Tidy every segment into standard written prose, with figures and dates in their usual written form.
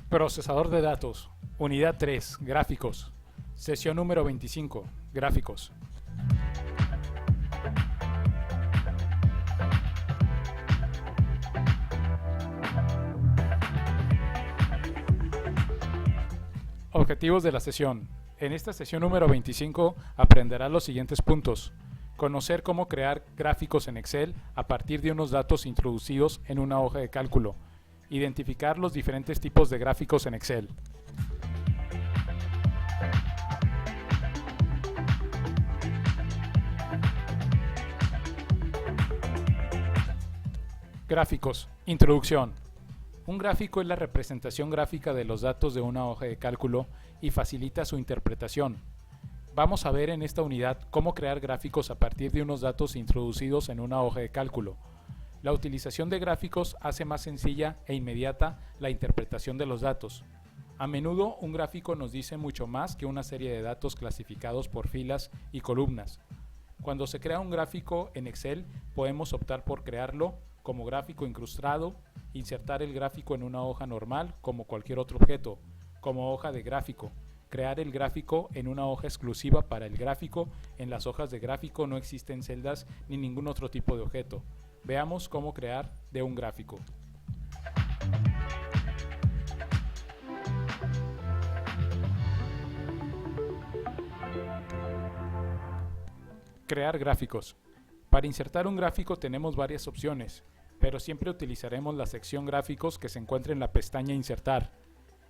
Procesador de datos. Unidad 3. Gráficos. Sesión número 25. Gráficos. Objetivos de la sesión. En esta sesión número 25 aprenderás los siguientes puntos. Conocer cómo crear gráficos en Excel a partir de unos datos introducidos en una hoja de cálculo. Identificar los diferentes tipos de gráficos en Excel. Gráficos. Introducción. Un gráfico es la representación gráfica de los datos de una hoja de cálculo y facilita su interpretación. Vamos a ver en esta unidad cómo crear gráficos a partir de unos datos introducidos en una hoja de cálculo. La utilización de gráficos hace más sencilla e inmediata la interpretación de los datos. A menudo un gráfico nos dice mucho más que una serie de datos clasificados por filas y columnas. Cuando se crea un gráfico en Excel, podemos optar por crearlo como gráfico incrustado, insertar el gráfico en una hoja normal como cualquier otro objeto, como hoja de gráfico, crear el gráfico en una hoja exclusiva para el gráfico. En las hojas de gráfico no existen celdas ni ningún otro tipo de objeto. Veamos cómo crear de un gráfico. Crear gráficos. Para insertar un gráfico tenemos varias opciones, pero siempre utilizaremos la sección Gráficos que se encuentra en la pestaña Insertar.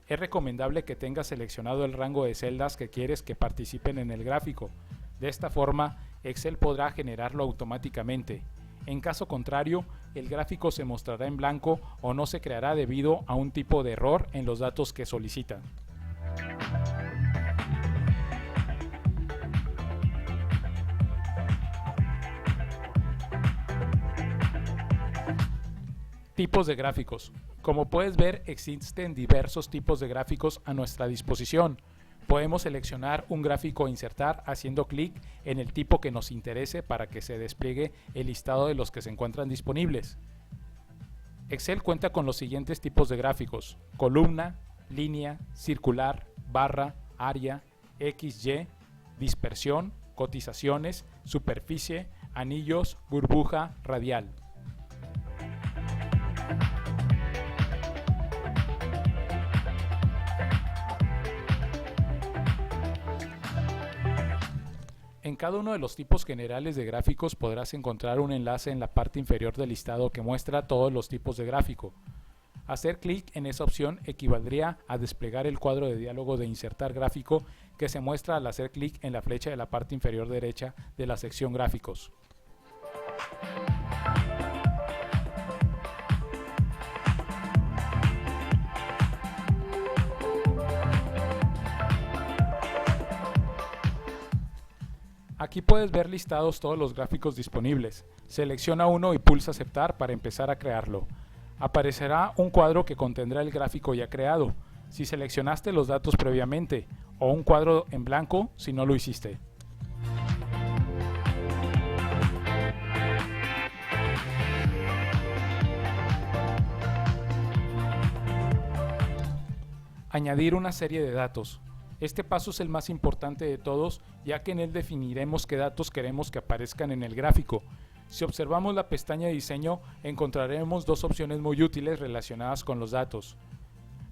Es recomendable que tengas seleccionado el rango de celdas que quieres que participen en el gráfico. De esta forma, Excel podrá generarlo automáticamente. En caso contrario, el gráfico se mostrará en blanco o no se creará debido a un tipo de error en los datos que solicitan. Tipos de gráficos. Como puedes ver, existen diversos tipos de gráficos a nuestra disposición. Podemos seleccionar un gráfico e insertar haciendo clic en el tipo que nos interese para que se despliegue el listado de los que se encuentran disponibles. Excel cuenta con los siguientes tipos de gráficos: columna, línea, circular, barra, área, XY, dispersión, cotizaciones, superficie, anillos, burbuja, radial. En cada uno de los tipos generales de gráficos podrás encontrar un enlace en la parte inferior del listado que muestra todos los tipos de gráfico. Hacer clic en esa opción equivaldría a desplegar el cuadro de diálogo de Insertar gráfico que se muestra al hacer clic en la flecha de la parte inferior derecha de la sección Gráficos. Aquí puedes ver listados todos los gráficos disponibles. Selecciona uno y pulsa Aceptar para empezar a crearlo. Aparecerá un cuadro que contendrá el gráfico ya creado, si seleccionaste los datos previamente, o un cuadro en blanco si no lo hiciste. Añadir una serie de datos. Este paso es el más importante de todos, ya que en él definiremos qué datos queremos que aparezcan en el gráfico. Si observamos la pestaña de diseño, encontraremos dos opciones muy útiles relacionadas con los datos.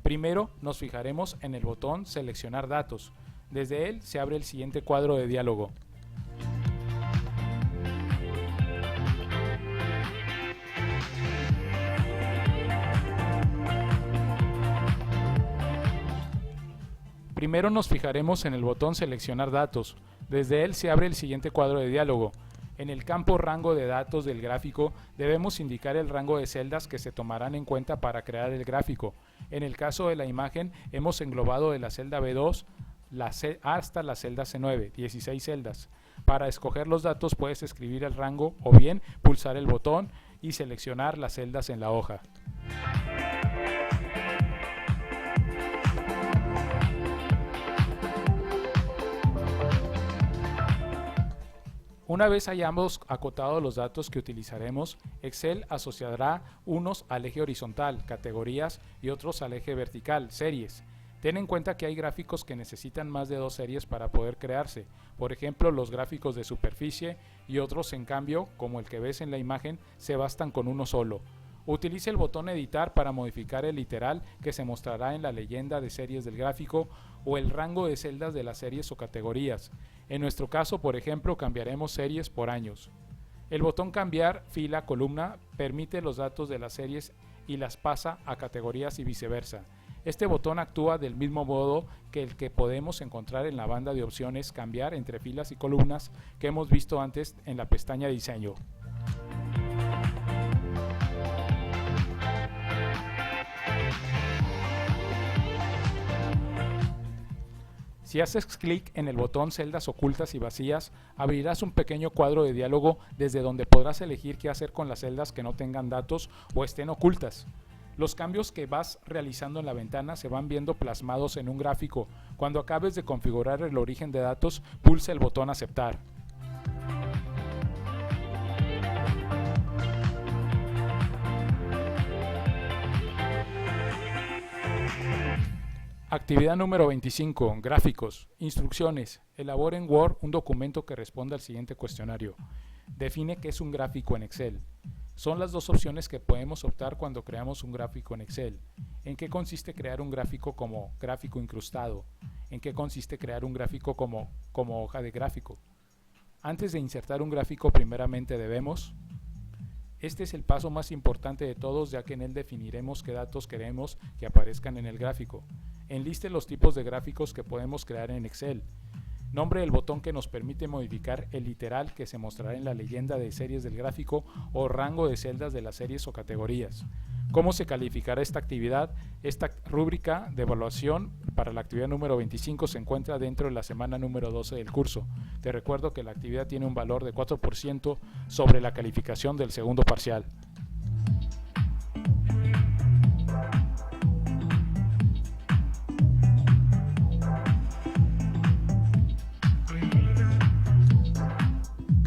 Primero, nos fijaremos en el botón Seleccionar datos. Desde él se abre el siguiente cuadro de diálogo. Primero nos fijaremos en el botón Seleccionar datos. Desde él se abre el siguiente cuadro de diálogo. En el campo Rango de datos del gráfico debemos indicar el rango de celdas que se tomarán en cuenta para crear el gráfico. En el caso de la imagen hemos englobado de la celda B2 hasta la celda C9, 16 celdas. Para escoger los datos puedes escribir el rango o bien pulsar el botón y seleccionar las celdas en la hoja. Una vez hayamos acotado los datos que utilizaremos, Excel asociará unos al eje horizontal, categorías, y otros al eje vertical, series. Ten en cuenta que hay gráficos que necesitan más de 2 series para poder crearse, por ejemplo los gráficos de superficie, y otros en cambio, como el que ves en la imagen, se bastan con uno solo. Utilice el botón editar para modificar el literal que se mostrará en la leyenda de series del gráfico o el rango de celdas de las series o categorías. En nuestro caso, por ejemplo, cambiaremos series por años. El botón cambiar fila columna permite los datos de las series y las pasa a categorías y viceversa. Este botón actúa del mismo modo que el que podemos encontrar en la banda de opciones cambiar entre filas y columnas que hemos visto antes en la pestaña diseño. Si haces clic en el botón celdas ocultas y vacías, abrirás un pequeño cuadro de diálogo desde donde podrás elegir qué hacer con las celdas que no tengan datos o estén ocultas. Los cambios que vas realizando en la ventana se van viendo plasmados en un gráfico. Cuando acabes de configurar el origen de datos, pulsa el botón aceptar. Actividad número 25. Gráficos. Instrucciones. Elabora en Word un documento que responda al siguiente cuestionario. Define qué es un gráfico en Excel. Son las dos opciones que podemos optar cuando creamos un gráfico en Excel. ¿En qué consiste crear un gráfico como gráfico incrustado? ¿En qué consiste crear un gráfico como hoja de gráfico? Antes de insertar un gráfico, primeramente debemos... Este es el paso más importante de todos, ya que en él definiremos qué datos queremos que aparezcan en el gráfico. Enliste los tipos de gráficos que podemos crear en Excel. Nombre el botón que nos permite modificar el literal que se mostrará en la leyenda de series del gráfico o rango de celdas de las series o categorías. ¿Cómo se calificará esta actividad? Esta rúbrica de evaluación para la actividad número 25 se encuentra dentro de la semana número 12 del curso. Te recuerdo que la actividad tiene un valor de 4% sobre la calificación del segundo parcial.